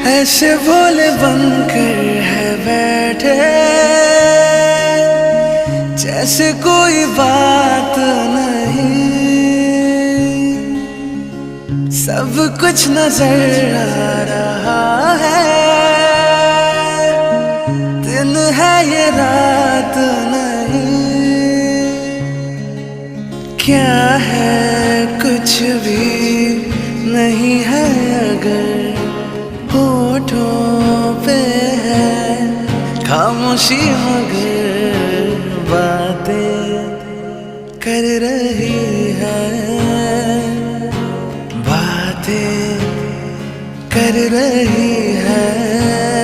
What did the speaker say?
ऐसे भोले बनकर है बैठे, जैसे कोई बात नहीं। सब कुछ नजर आ रहा है, दिन है ये रात नहीं। क्या है कुछ भी नहीं है अगर होठों पे है खामोशी, मगर बातें कर रही है, बातें कर रही